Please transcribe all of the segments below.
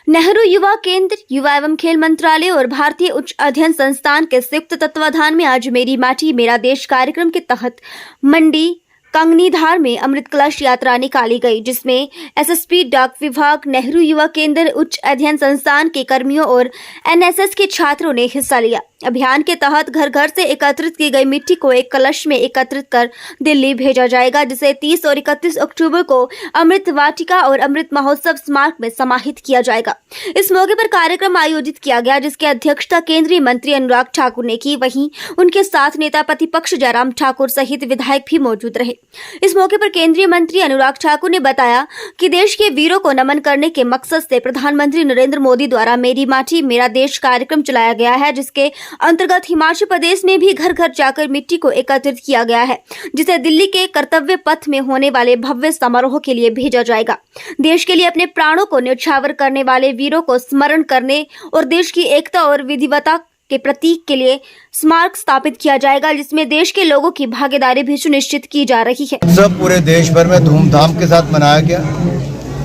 नेहरू युवा केंद्र, युवा एवं खेल मंत्रालय और भारतीय उच्च अध्ययन संस्थान के संयुक्त तत्वाधान में आज मेरी माटी मेरा देश कार्यक्रम के तहत मंडी कंगनीधार में अमृत कलश यात्रा निकाली गई, जिसमें एसएसपी डाक विभाग, नेहरू युवा केंद्र, उच्च अध्ययन संस्थान के कर्मियों और एनएसएस के छात्रों ने हिस्सा लिया। अभियान के तहत घर घर से एकत्रित की गई मिट्टी को एक कलश में एकत्रित कर दिल्ली भेजा जाएगा, जिसे 30 और 31 अक्टूबर को अमृत वाटिका और अमृत महोत्सव स्मारक में समाहित किया जाएगा। इस मौके पर कार्यक्रम आयोजित किया गया, जिसकी अध्यक्षता केंद्रीय मंत्री अनुराग ठाकुर ने की। वहीं उनके साथ नेता प्रतिपक्ष जयराम ठाकुर सहित विधायक भी मौजूद रहे। इस मौके पर केंद्रीय मंत्री अनुराग ठाकुर ने बताया कि देश के वीरों को नमन करने के मकसद से प्रधानमंत्री नरेंद्र मोदी द्वारा मेरी माटी मेरा देश कार्यक्रम चलाया गया है, जिसके अंतर्गत हिमाचल प्रदेश में भी घर घर जाकर मिट्टी को एकत्रित किया गया है, जिसे दिल्ली के कर्तव्य पथ में होने वाले भव्य समारोह के लिए भेजा जाएगा। देश के लिए अपने प्राणों को न्यौछावर करने वाले वीरों को स्मरण करने और देश की एकता और विविधता के प्रतीक के लिए स्मारक स्थापित किया जाएगा, जिसमें देश के लोगों की भागीदारी भी सुनिश्चित की जा रही है। सब पूरे देश भर में धूमधाम के साथ मनाया गया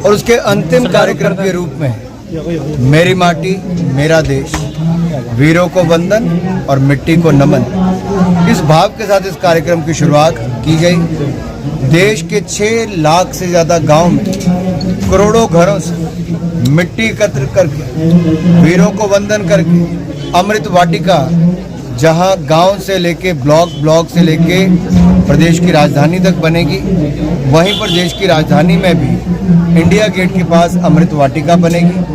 और उसके अंतिम कार्यक्रम के रूप में मेरी माटी मेरा देश, वीरों को वंदन और मिट्टी को नमन, इस भाव के साथ इस कार्यक्रम की शुरुआत की गई। देश के 6 लाख से ज्यादा गांव में करोड़ों घरों से मिट्टी एकत्र करके, वीरों को वंदन करके अमृत वाटिका, जहां गांव से लेके ब्लॉक से लेके प्रदेश की राजधानी तक बनेगी, वहीं पर देश की राजधानी में भी इंडिया गेट के पास अमृत वाटिका बनेगी।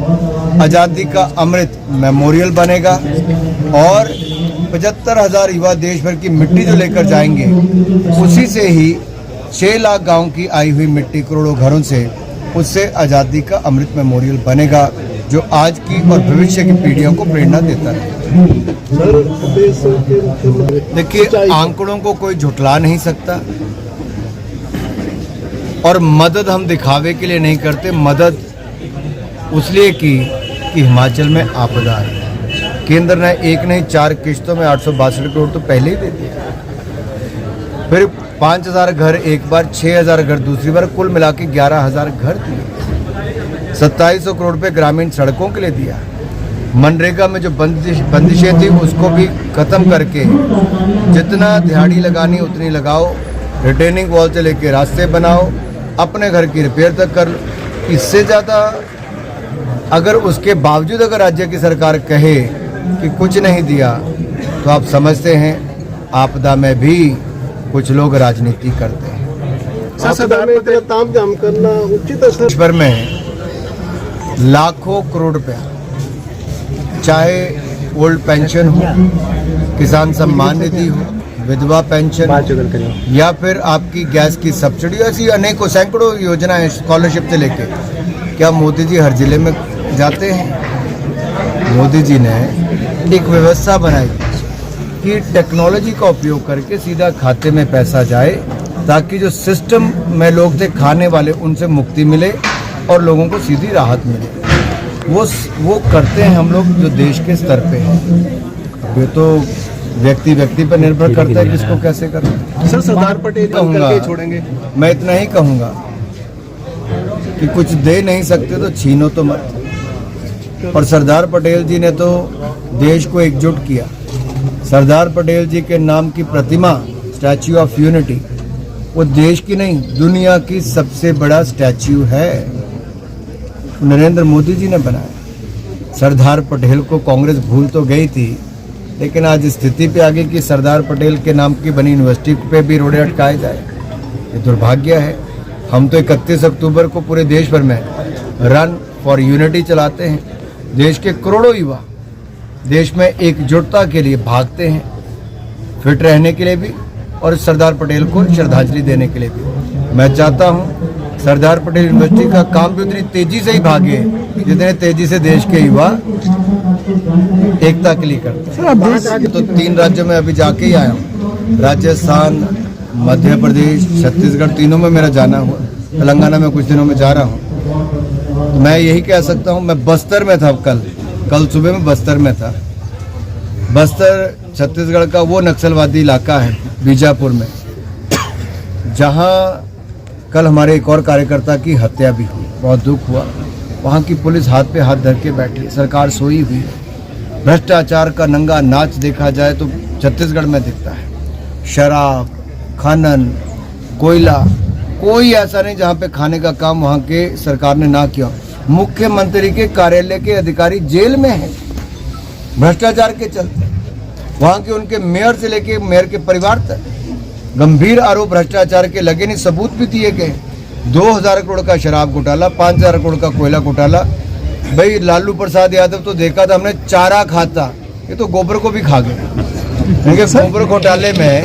आज़ादी का अमृत मेमोरियल बनेगा और 75,000 युवा देश भर की मिट्टी जो लेकर जाएंगे, उसी से ही 6 लाख गाँव की आई हुई मिट्टी करोड़ों घरों से, उससे आज़ादी का अमृत मेमोरियल बनेगा, जो आज की और भविष्य की पीढ़ियों को प्रेरणा देता है। देखिए, आंकड़ों को कोई झुठला नहीं सकता और मदद हम दिखावे के लिए नहीं करते। मदद उसलिए की कि हिमाचल में आपदा है। केंद्र ने एक नहीं 4 किश्तों में 862 करोड़ तो पहले ही दे दिया, फिर 5,000 घर एक बार, 6,000 घर दूसरी बार, कुल मिला के 11,000 घर दिए। 2700 करोड़ रुपए ग्रामीण सड़कों के लिए दिया। मनरेगा में जो बंदिशें थी उसको भी खत्म करके जितना दिहाड़ी लगानी उतनी लगाओ, रिटेनिंग वॉल से लेके रास्ते बनाओ, अपने घर की रिपेयर तक कर लो। इससे ज़्यादा अगर उसके बावजूद अगर राज्य की सरकार कहे कि कुछ नहीं दिया, तो आप समझते हैं आपदा में भी कुछ लोग राजनीति करते हैं। तामझाम करना उचित है। देश भर में लाखों करोड़ रुपया, चाहे ओल्ड पेंशन हो, किसान सम्मान निधि हो, विधवा पेंशन या फिर आपकी गैस की सब्सिडी, ऐसी अनेकों सैकड़ों योजनाएं, स्कॉलरशिप से लेके, क्या मोदी जी हर जिले में जाते हैं? मोदी जी ने एक व्यवस्था बनाई कि टेक्नोलॉजी का उपयोग करके सीधा खाते में पैसा जाए, ताकि जो सिस्टम में लोग थे खाने वाले, उनसे मुक्ति मिले और लोगों को सीधी राहत मिले। वो करते हैं हम लोग जो देश के स्तर पे हैं। ये तो व्यक्ति पर निर्भर करता है किसको कैसे करना है। सर, सरदार पटेल कहूँगा, छोड़ेंगे, मैं इतना ही कहूँगा कि कुछ दे नहीं सकते तो छीनो तो मत। और सरदार पटेल जी ने तो देश को एकजुट किया। सरदार पटेल जी के नाम की प्रतिमा, स्टैच्यू ऑफ यूनिटी, वो देश की नहीं दुनिया की सबसे बड़ा स्टैच्यू है, नरेंद्र मोदी जी ने बनाया। सरदार पटेल को कांग्रेस भूल तो गई थी, लेकिन आज स्थिति पे आ गई कि सरदार पटेल के नाम की बनी यूनिवर्सिटी पे भी रोड़े अटकाए जाए। ये दुर्भाग्य है। हम तो 31 अक्टूबर को पूरे देश भर में रन फॉर यूनिटी चलाते हैं। देश के करोड़ों युवा देश में एकजुटता के लिए भागते हैं, फिट रहने के लिए भी और सरदार पटेल को श्रद्धांजलि देने के लिए भी। मैं चाहता हूं सरदार पटेल यूनिवर्सिटी का काम भी उतनी तेजी से ही भागे जितने तेजी से देश के युवा एकता के लिए करते हैं। तो 3 राज्यों में अभी जाके ही आया हूँ, राजस्थान, मध्य प्रदेश, छत्तीसगढ़, तीनों में मेरा जाना हुआ। तेलंगाना में कुछ दिनों में जा रहा हूँ। तो मैं यही कह सकता हूँ, मैं बस्तर में था कल सुबह में बस्तर में था। बस्तर छत्तीसगढ़ का वो नक्सलवादी इलाका है बीजापुर में, जहाँ कल हमारे एक और कार्यकर्ता की हत्या भी हुई। बहुत दुख हुआ। वहाँ की पुलिस हाथ पे हाथ धर के बैठी, सरकार सोई हुई है। भ्रष्टाचार का नंगा नाच देखा जाए तो छत्तीसगढ़ में दिखता है। शराब, खनन, कोयला, कोई ऐसा नहीं जहाँ पे खाने का काम वहाँ के सरकार ने ना किया। मुख्यमंत्री के कार्यालय के अधिकारी जेल में हैं भ्रष्टाचार के चलते। वहाँ के उनके मेयर से लेके मेयर के परिवार तक गंभीर आरोप भ्रष्टाचार के लगे, नहीं सबूत भी दिए गए। 2000 करोड़ का शराब घोटाला, 5000 करोड़ का कोयला घोटाला। भाई लालू प्रसाद यादव तो देखा था हमने, चारा खाता, ये तो गोबर को भी खा गए। गोबर घोटाले में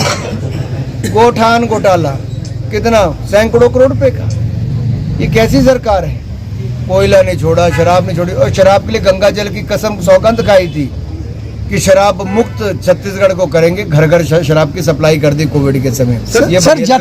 गोठान घोटाला कितना, सैकड़ों करोड़ रुपए का। ये कैसी सरकार है? कोयला नहीं छोड़ा, शराब नहीं छोड़ी, और शराब के लिए गंगा जल की कसम सौगंध खाई थी कि शराब मुक्त छत्तीसगढ़ को करेंगे। घर घर शराब की सप्लाई कर दी कोविड के समय। सर